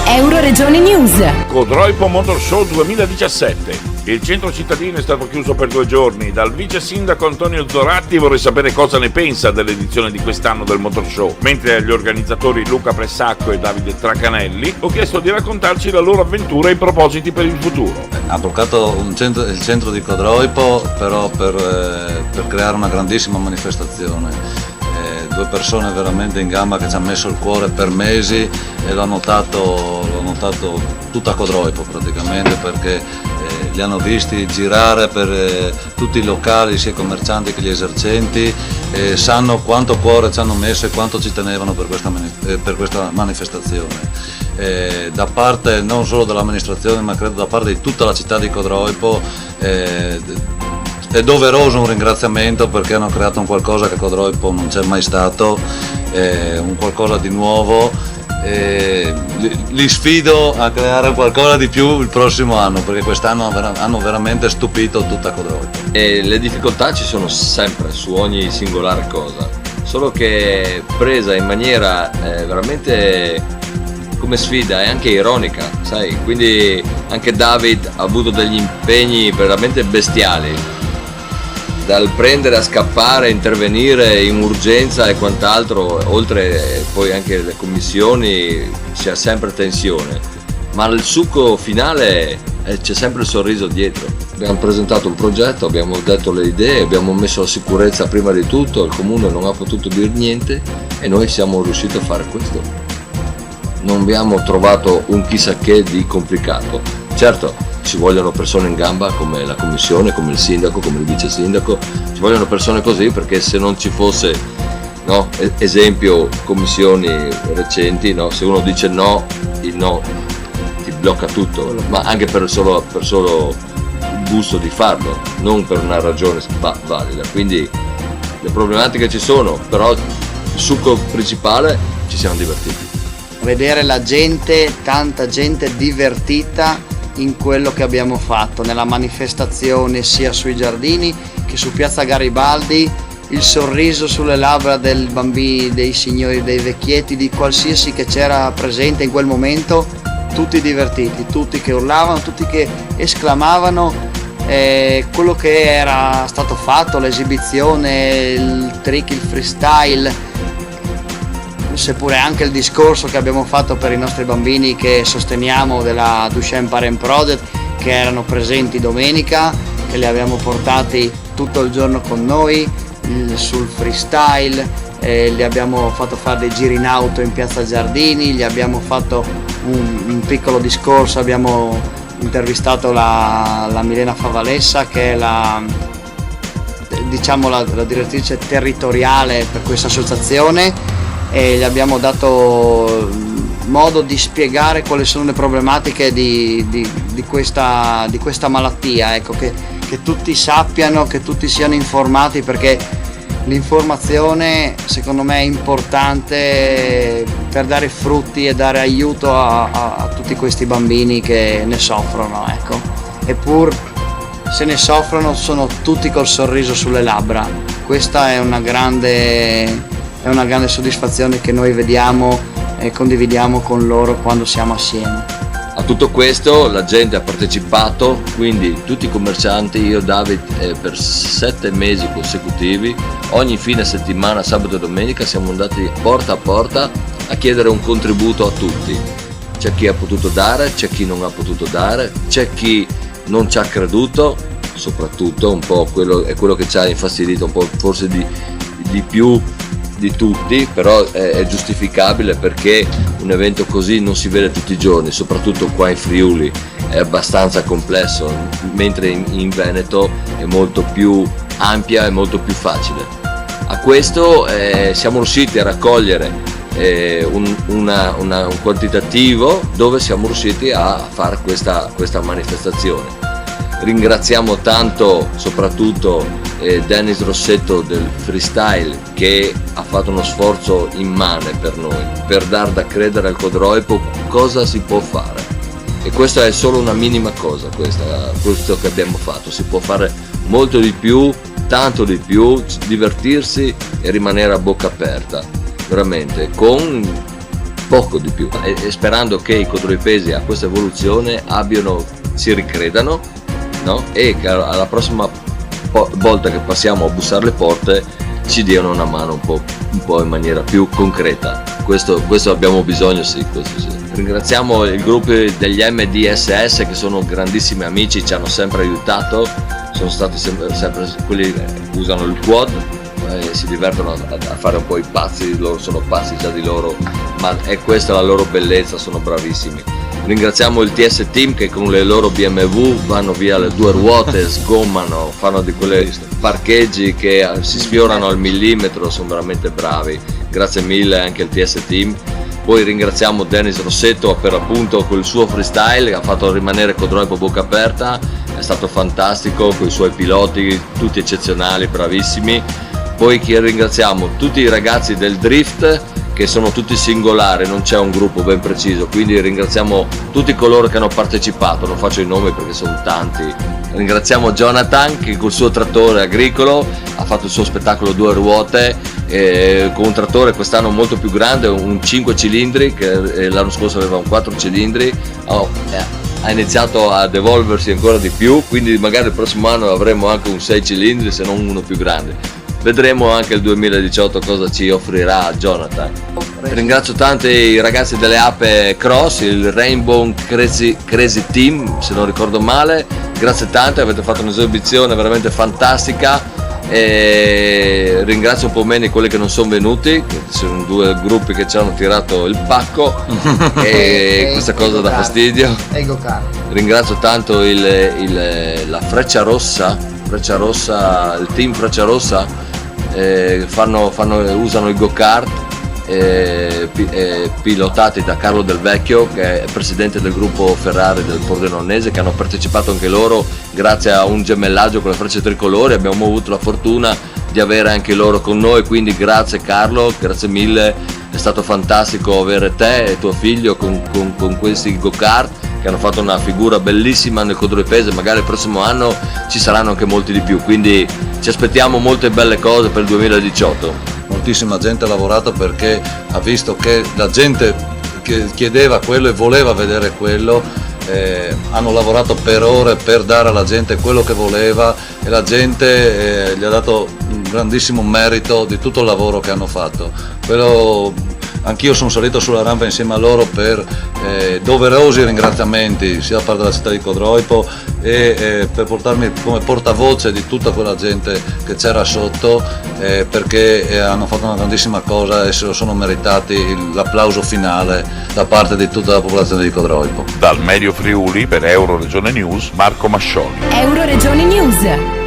Euroregione News. Codroipo Motor Show 2017. Il centro cittadino è stato chiuso per 2 giorni. Dal vice sindaco Antonio Zoratti vorrei sapere cosa ne pensa dell'edizione di quest'anno del Motor Show, mentre agli organizzatori Luca Pressacco e Davide Tracanelli ho chiesto di raccontarci la loro avventura e i propositi per il futuro. Ha bloccato il centro di Codroipo però per creare una grandissima manifestazione. 2 persone veramente in gamba che ci hanno messo il cuore per mesi e l'ho notato tutta Codroipo praticamente, perché li hanno visti girare per tutti i locali, sia i commercianti che gli esercenti, e sanno quanto cuore ci hanno messo e quanto ci tenevano per questa manifestazione. Da parte non solo dell'amministrazione, ma credo da parte di tutta la città di Codroipo è doveroso un ringraziamento, perché hanno creato un qualcosa che a Codroipo non c'è mai stato, un qualcosa di nuovo. Li sfido a creare qualcosa di più il prossimo anno, perché quest'anno hanno veramente stupito tutta Codroipo. Le difficoltà ci sono sempre su ogni singolare cosa, solo che presa in maniera veramente come sfida e anche ironica, sai? Quindi anche David ha avuto degli impegni veramente bestiali, dal prendere a scappare, intervenire in urgenza e quant'altro, oltre poi anche le commissioni, c'è sempre tensione, ma il succo finale c'è sempre il sorriso dietro. Abbiamo presentato un progetto, abbiamo detto le idee, abbiamo messo la sicurezza prima di tutto, il comune non ha potuto dire niente e noi siamo riusciti a fare questo. Non abbiamo trovato un chissà che di complicato. Certo, ci vogliono persone in gamba come la commissione, come il sindaco, come il vice sindaco, ci vogliono persone così, perché se non ci fosse, no, esempio commissioni recenti, no, se uno dice no, il no ti blocca tutto, ma anche per solo il gusto di farlo, non per una ragione valida. Quindi le problematiche ci sono, però il succo principale, ci siamo divertiti. Vedere la gente, tanta gente divertita in quello che abbiamo fatto nella manifestazione, sia sui giardini che su Piazza Garibaldi, il sorriso sulle labbra dei bambini, dei signori, dei vecchietti, di qualsiasi che c'era presente in quel momento, tutti divertiti, tutti che urlavano, tutti che esclamavano quello che era stato fatto, l'esibizione, il trick, il freestyle, seppure anche il discorso che abbiamo fatto per i nostri bambini che sosteniamo della Duchenne Parent Project, che erano presenti domenica, che li abbiamo portati tutto il giorno con noi sul freestyle, li abbiamo fatto fare dei giri in auto in Piazza Giardini, gli abbiamo fatto un piccolo discorso, abbiamo intervistato la Milena Favalessa, che è la direttrice territoriale per questa associazione, e gli abbiamo dato modo di spiegare quali sono le problematiche di questa malattia, ecco, che tutti sappiano, che tutti siano informati, perché l'informazione secondo me è importante per dare frutti e dare aiuto a tutti questi bambini che ne soffrono, ecco. Eppur se ne soffrono sono tutti col sorriso sulle labbra. Questa è una grande soddisfazione che noi vediamo e condividiamo con loro quando siamo assieme. A tutto questo la gente ha partecipato, quindi tutti i commercianti, io e David, per 7 mesi consecutivi, ogni fine settimana, sabato e domenica, siamo andati porta a porta a chiedere un contributo a tutti. C'è chi ha potuto dare, c'è chi non ha potuto dare, c'è chi non ci ha creduto, soprattutto un po' quello che ci ha infastidito un po', forse di più di tutti, però è giustificabile, perché un evento così non si vede tutti i giorni, soprattutto qua in Friuli è abbastanza complesso, mentre in Veneto è molto più ampia e molto più facile. A questo siamo riusciti a raccogliere un quantitativo dove siamo riusciti a fare questa manifestazione. Ringraziamo tanto soprattutto Dennis Rossetto del freestyle, che ha fatto uno sforzo immane per noi, per dar da credere al Codroipo cosa si può fare, e questa è solo una minima cosa, questo che abbiamo fatto. Si può fare molto di più, tanto di più, divertirsi e rimanere a bocca aperta, veramente, con poco di più, e sperando che i codroipesi a questa evoluzione si ricredano, no? E che alla prossima volta che passiamo a bussare le porte ci diano una mano un po' in maniera più concreta. Questo abbiamo bisogno, sì, questo sì. Ringraziamo il gruppo degli MDSS che sono grandissimi amici, ci hanno sempre aiutato, sono stati sempre quelli che usano il quad, si divertono a fare un po' i pazzi, loro sono pazzi già di loro, ma è questa la loro bellezza, sono bravissimi. Ringraziamo il TS Team che con le loro BMW vanno via le 2 ruote, sgommano, fanno di quelle parcheggi che si sfiorano al millimetro, sono veramente bravi. Grazie mille anche al TS Team. Poi ringraziamo Dennis Rossetto per appunto col suo freestyle che ha fatto rimanere Codroipo a bocca aperta, è stato fantastico con i suoi piloti, tutti eccezionali, bravissimi. Poi ringraziamo tutti i ragazzi del Drift che sono tutti singolari, non c'è un gruppo ben preciso, quindi ringraziamo tutti coloro che hanno partecipato, non faccio i nomi perché sono tanti. Ringraziamo Jonathan che col suo trattore agricolo ha fatto il suo spettacolo 2 ruote, con un trattore quest'anno molto più grande, un 5 cilindri che l'anno scorso aveva un 4 cilindri, ha iniziato ad evolversi ancora di più, quindi magari il prossimo anno avremo anche un 6 cilindri se non uno più grande. Vedremo anche il 2018 cosa ci offrirà Jonathan. Ringrazio tanto i ragazzi delle Ape Cross, il Rainbow Crazy Team se non ricordo male, grazie tante, avete fatto un'esibizione veramente fantastica. E ringrazio un po' meno quelli che non sono venuti, che sono 2 gruppi che ci hanno tirato il pacco e questa cosa dà fastidio. Ringrazio tanto la Freccia Rossa, il team Freccia Rossa, usano i go-kart pilotati da Carlo Del Vecchio che è presidente del gruppo Ferrari del Pordenonese, che hanno partecipato anche loro grazie a un gemellaggio con le frecce tricolori. Abbiamo avuto la fortuna di avere anche loro con noi, quindi grazie Carlo, grazie mille, è stato fantastico avere te e tuo figlio con questi go-kart che hanno fatto una figura bellissima nel Codroipese. Magari il prossimo anno ci saranno anche molti di più, quindi ci aspettiamo molte belle cose per il 2018. Moltissima gente ha lavorato perché ha visto che la gente che chiedeva quello e voleva vedere quello, hanno lavorato per ore per dare alla gente quello che voleva e la gente gli ha dato un grandissimo merito di tutto il lavoro che hanno fatto. Anch'io sono salito sulla rampa insieme a loro per doverosi ringraziamenti sia da parte della città di Codroipo e per portarmi come portavoce di tutta quella gente che c'era sotto, perché hanno fatto una grandissima cosa e se lo sono meritati l'applauso finale da parte di tutta la popolazione di Codroipo. Dal Medio Friuli per Euroregione News, Marco Mascioli. Euroregione News.